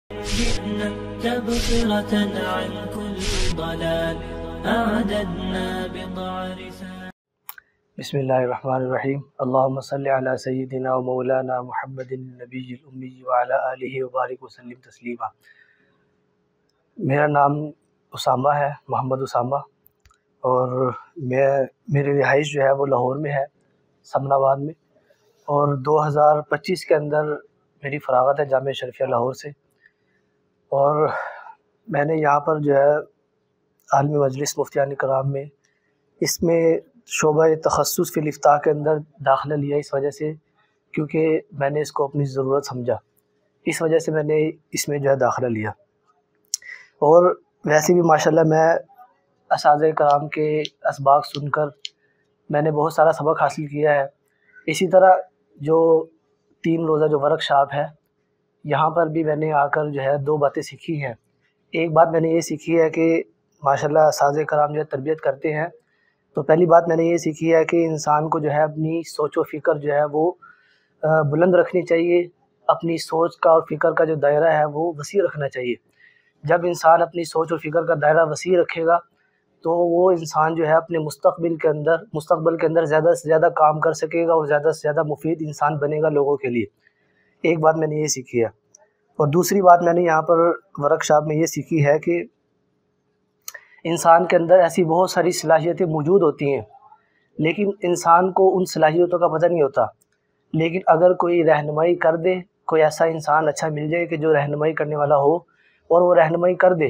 جئنا تبصرة عن كل ضلال أعددنا بضع رسال. بسم اللہ الرحمن الرحیم. اللہم صلی علی سیدنا و مولانا محمد النبی الامی وعلی آلہ وبارک وسلم تسلیما. میرا نام اسامہ ہے، محمد اسامہ، اور میری رہائش جو ہے وہ لاہور میں ہے، سمن آباد میں، اور 2025 کے اندر میری فراغت ہے جامعہ شریفیہ لاہور سے. اور میں نے یہاں پر جو ہے عالمی مجلس مفتیان کرام میں اس میں شعبہ تخصص فی الافتاء کے اندر داخلہ لیا، اس وجہ سے کیونکہ میں نے اس کو اپنی ضرورت سمجھا، اس وجہ سے میں نے اس میں جو ہے داخلہ لیا. اور ویسے بھی ماشاءاللہ میں اساتذہ کرام کے اسباق سن کر میں نے بہت سارا سبق حاصل کیا ہے. اسی طرح جو 3 روزہ جو ورک شاپ ہے، یہاں پر بھی میں نے آ کر جو ہے 2 باتیں سیکھی ہیں. ایک بات میں نے یہ سیکھی ہے کہ ماشاءاللہ اساتذہ کرام جو ہے تربیت کرتے ہیں، تو پہلی بات میں نے یہ سیکھی ہے کہ انسان کو جو ہے اپنی سوچ و فکر جو ہے وہ بلند رکھنی چاہیے. اپنی سوچ کا اور فکر کا جو دائرہ ہے وہ وسیع رکھنا چاہیے. جب انسان اپنی سوچ اور فکر کا دائرہ وسیع رکھے گا تو وہ انسان جو ہے اپنے مستقبل کے اندر زیادہ سے زیادہ کام کر سکے گا اور زیادہ سے زیادہ مفید انسان بنے گا لوگوں کے لیے. ایک بات میں نے یہ سیکھی ہے. اور دوسری بات میں نے یہاں پر ورک شاپ میں یہ سیکھی ہے کہ انسان کے اندر ایسی بہت ساری صلاحیتیں موجود ہوتی ہیں، لیکن انسان کو ان صلاحیتوں کا پتہ نہیں ہوتا. لیکن اگر کوئی رہنمائی کر دے، کوئی ایسا انسان اچھا مل جائے کہ جو رہنمائی کرنے والا ہو اور وہ رہنمائی کر دے،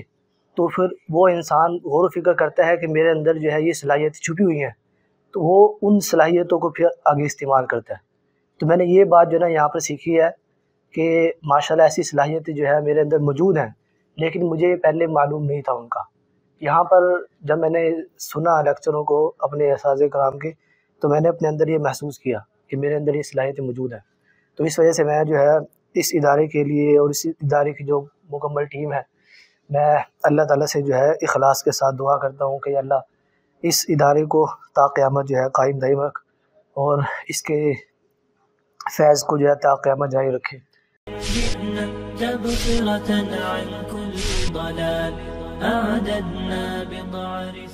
تو پھر وہ انسان غور و فکر کرتا ہے کہ میرے اندر جو ہے یہ صلاحیتیں چھپی ہوئی ہیں، تو وہ ان صلاحیتوں کو پھر آگے استعمال کرتا ہے. تو میں نے یہ بات جو ہے نا یہاں پر سیکھی ہے کہ ماشاءاللہ ایسی صلاحیتیں جو ہے میرے اندر موجود ہیں، لیکن مجھے پہلے معلوم نہیں تھا ان کا. یہاں پر جب میں نے سنا لیکچروں کو اپنے اساتذہ کرام کے، تو میں نے اپنے اندر یہ محسوس کیا کہ میرے اندر یہ صلاحیتیں موجود ہیں. تو اس وجہ سے میں جو ہے اس ادارے کے لیے اور اس ادارے کی جو مکمل ٹیم ہے، میں اللہ تعالیٰ سے جو ہے اخلاص کے ساتھ دعا کرتا ہوں کہ یا اللہ اس ادارے کو تا قیامت جو ہے قائم دائم رکھ، اور اس کے فیض کو جو ہے تا قیامت جاری رکھے. جئنا تبصرة عن كل ضلال أعددنا بضع رسال.